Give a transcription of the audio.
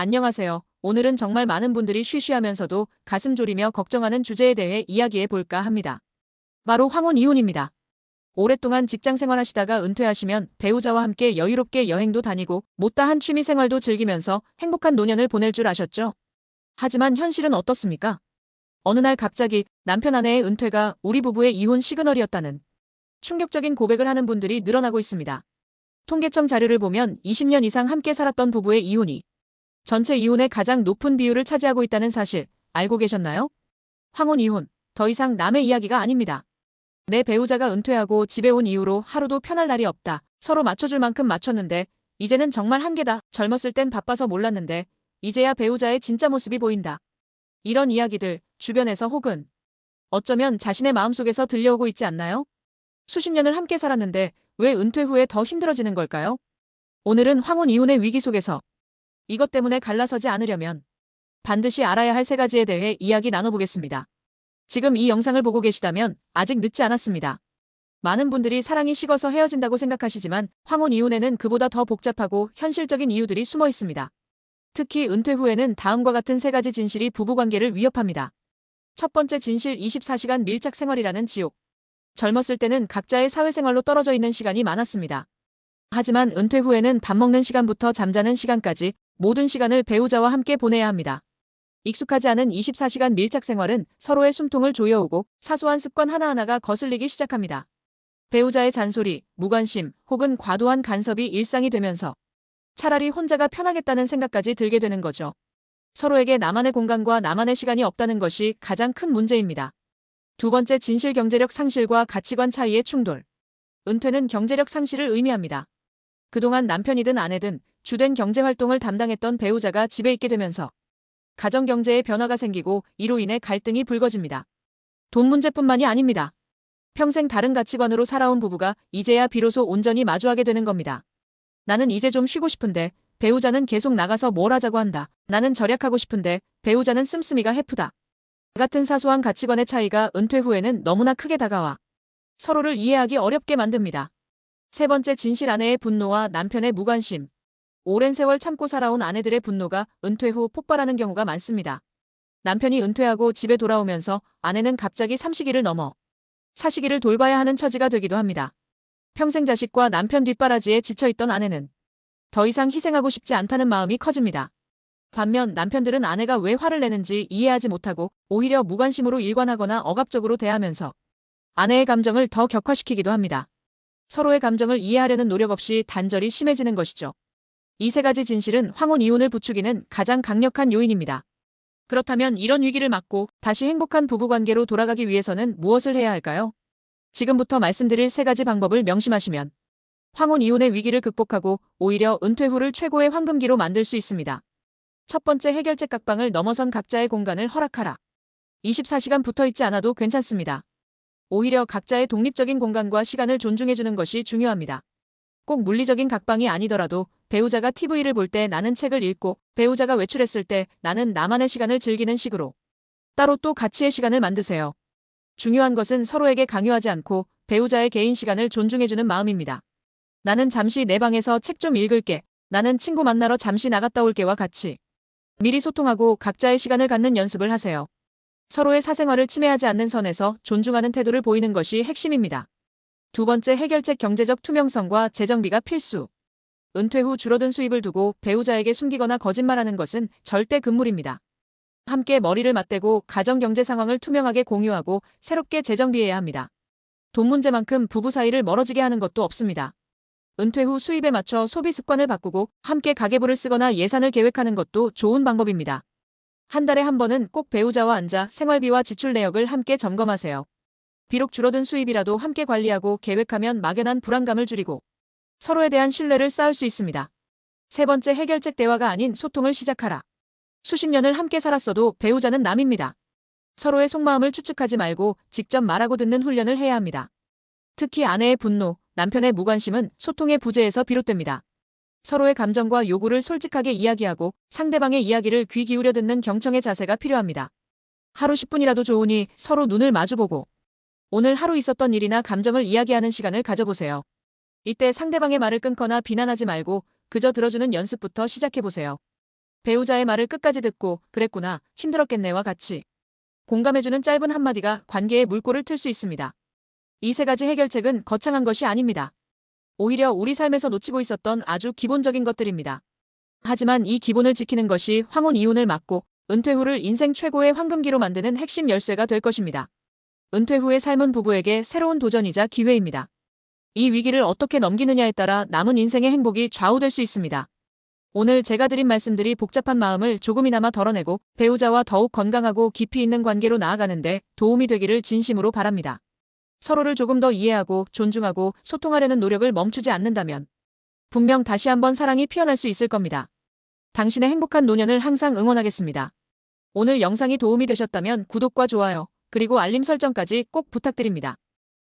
안녕하세요. 오늘은 정말 많은 분들이 쉬쉬하면서도 가슴 졸이며 걱정하는 주제에 대해 이야기해 볼까 합니다. 바로 황혼 이혼입니다. 오랫동안 직장 생활하시다가 은퇴하시면 배우자와 함께 여유롭게 여행도 다니고 못다한 취미 생활도 즐기면서 행복한 노년을 보낼 줄 아셨죠? 하지만 현실은 어떻습니까? 어느 날 갑자기 남편 아내의 은퇴가 우리 부부의 이혼 시그널이었다는 충격적인 고백을 하는 분들이 늘어나고 있습니다. 통계청 자료를 보면 20년 이상 함께 살았던 부부의 이혼이 전체 이혼의 가장 높은 비율을 차지하고 있다는 사실 알고 계셨나요? 황혼 이혼, 더 이상 남의 이야기가 아닙니다. 내 배우자가 은퇴하고 집에 온 이후로 하루도 편할 날이 없다. 서로 맞춰줄 만큼 맞췄는데 이제는 정말 한계다. 젊었을 땐 바빠서 몰랐는데 이제야 배우자의 진짜 모습이 보인다. 이런 이야기들 주변에서 혹은 어쩌면 자신의 마음속에서 들려오고 있지 않나요? 수십 년을 함께 살았는데 왜 은퇴 후에 더 힘들어지는 걸까요? 오늘은 황혼 이혼의 위기 속에서 이것 때문에 갈라서지 않으려면 반드시 알아야 할 세 가지에 대해 이야기 나눠보겠습니다. 지금 이 영상을 보고 계시다면 아직 늦지 않았습니다. 많은 분들이 사랑이 식어서 헤어진다고 생각하시지만 황혼 이혼에는 그보다 더 복잡하고 현실적인 이유들이 숨어 있습니다. 특히 은퇴 후에는 다음과 같은 세 가지 진실이 부부관계를 위협합니다. 첫 번째 진실, 24시간 밀착 생활이라는 지옥. 젊었을 때는 각자의 사회생활로 떨어져 있는 시간이 많았습니다. 하지만 은퇴 후에는 밥 먹는 시간부터 잠자는 시간까지 모든 시간을 배우자와 함께 보내야 합니다. 익숙하지 않은 24시간 밀착 생활은 서로의 숨통을 조여오고 사소한 습관 하나하나가 거슬리기 시작합니다. 배우자의 잔소리, 무관심 혹은 과도한 간섭이 일상이 되면서 차라리 혼자가 편하겠다는 생각까지 들게 되는 거죠. 서로에게 나만의 공간과 나만의 시간이 없다는 것이 가장 큰 문제입니다. 두 번째 진실, 경제력 상실과 가치관 차이의 충돌. 은퇴는 경제력 상실을 의미합니다. 그동안 남편이든 아내든 주된 경제활동을 담당했던 배우자가 집에 있게 되면서 가정 경제에 변화가 생기고 이로 인해 갈등이 불거집니다. 돈 문제뿐만이 아닙니다. 평생 다른 가치관으로 살아온 부부가 이제야 비로소 온전히 마주하게 되는 겁니다. 나는 이제 좀 쉬고 싶은데 배우자는 계속 나가서 뭘 하자고 한다. 나는 절약하고 싶은데 배우자는 씀씀이가 해프다. 같은 사소한 가치관의 차이가 은퇴 후에는 너무나 크게 다가와 서로를 이해하기 어렵게 만듭니다. 세 번째 진실, 아내의 분노와 남편의 무관심. 오랜 세월 참고 살아온 아내들의 분노가 은퇴 후 폭발하는 경우가 많습니다. 남편이 은퇴하고 집에 돌아오면서 아내는 갑자기 삼시기를 넘어 사시기를 돌봐야 하는 처지가 되기도 합니다. 평생 자식과 남편 뒷바라지에 지쳐있던 아내는 더 이상 희생하고 싶지 않다는 마음이 커집니다. 반면 남편들은 아내가 왜 화를 내는지 이해하지 못하고 오히려 무관심으로 일관하거나 억압적으로 대하면서 아내의 감정을 더 격화시키기도 합니다. 서로의 감정을 이해하려는 노력 없이 단절이 심해지는 것이죠. 이 세 가지 진실은 황혼 이혼을 부추기는 가장 강력한 요인입니다. 그렇다면 이런 위기를 막고 다시 행복한 부부관계로 돌아가기 위해서는 무엇을 해야 할까요? 지금부터 말씀드릴 세 가지 방법을 명심하시면 황혼 이혼의 위기를 극복하고 오히려 은퇴 후를 최고의 황금기로 만들 수 있습니다. 첫 번째, 해결책 각방을 넘어선 각자의 공간을 허락하라. 24시간 붙어있지 않아도 괜찮습니다. 오히려 각자의 독립적인 공간과 시간을 존중해주는 것이 중요합니다. 꼭 물리적인 각방이 아니더라도 배우자가 TV를 볼 때 나는 책을 읽고 배우자가 외출했을 때 나는 나만의 시간을 즐기는 식으로 따로 또 가치의 시간을 만드세요. 중요한 것은 서로에게 강요하지 않고 배우자의 개인 시간을 존중해주는 마음입니다. 나는 잠시 내 방에서 책 좀 읽을게. 나는 친구 만나러 잠시 나갔다 올게와 같이 미리 소통하고 각자의 시간을 갖는 연습을 하세요. 서로의 사생활을 침해하지 않는 선에서 존중하는 태도를 보이는 것이 핵심입니다. 두 번째, 해결책, 경제적 투명성과 재정비가 필수. 은퇴 후 줄어든 수입을 두고 배우자에게 숨기거나 거짓말하는 것은 절대 금물입니다. 함께 머리를 맞대고 가정 경제 상황을 투명하게 공유하고 새롭게 재정비해야 합니다. 돈 문제만큼 부부 사이를 멀어지게 하는 것도 없습니다. 은퇴 후 수입에 맞춰 소비 습관을 바꾸고 함께 가계부를 쓰거나 예산을 계획하는 것도 좋은 방법입니다. 한 달에 한 번은 꼭 배우자와 앉아 생활비와 지출 내역을 함께 점검하세요. 비록 줄어든 수입이라도 함께 관리하고 계획하면 막연한 불안감을 줄이고 서로에 대한 신뢰를 쌓을 수 있습니다. 세 번째, 해결책, 대화가 아닌 소통을 시작하라. 수십 년을 함께 살았어도 배우자는 남입니다. 서로의 속마음을 추측하지 말고 직접 말하고 듣는 훈련을 해야 합니다. 특히 아내의 분노, 남편의 무관심은 소통의 부재에서 비롯됩니다. 서로의 감정과 요구를 솔직하게 이야기하고 상대방의 이야기를 귀 기울여 듣는 경청의 자세가 필요합니다. 하루 10분이라도 좋으니 서로 눈을 마주보고 오늘 하루 있었던 일이나 감정을 이야기하는 시간을 가져보세요. 이때 상대방의 말을 끊거나 비난하지 말고 그저 들어주는 연습부터 시작해보세요. 배우자의 말을 끝까지 듣고 그랬구나, 힘들었겠네와 같이 공감해주는 짧은 한마디가 관계의 물꼬를 틀 수 있습니다. 이 세 가지 해결책은 거창한 것이 아닙니다. 오히려 우리 삶에서 놓치고 있었던 아주 기본적인 것들입니다. 하지만 이 기본을 지키는 것이 황혼 이혼을 막고 은퇴 후를 인생 최고의 황금기로 만드는 핵심 열쇠가 될 것입니다. 은퇴 후의 삶은 부부에게 새로운 도전이자 기회입니다. 이 위기를 어떻게 넘기느냐에 따라 남은 인생의 행복이 좌우될 수 있습니다. 오늘 제가 드린 말씀들이 복잡한 마음을 조금이나마 덜어내고 배우자와 더욱 건강하고 깊이 있는 관계로 나아가는데 도움이 되기를 진심으로 바랍니다. 서로를 조금 더 이해하고 존중하고 소통하려는 노력을 멈추지 않는다면 분명 다시 한번 사랑이 피어날 수 있을 겁니다. 당신의 행복한 노년을 항상 응원하겠습니다. 오늘 영상이 도움이 되셨다면 구독과 좋아요, 그리고 알림 설정까지 꼭 부탁드립니다.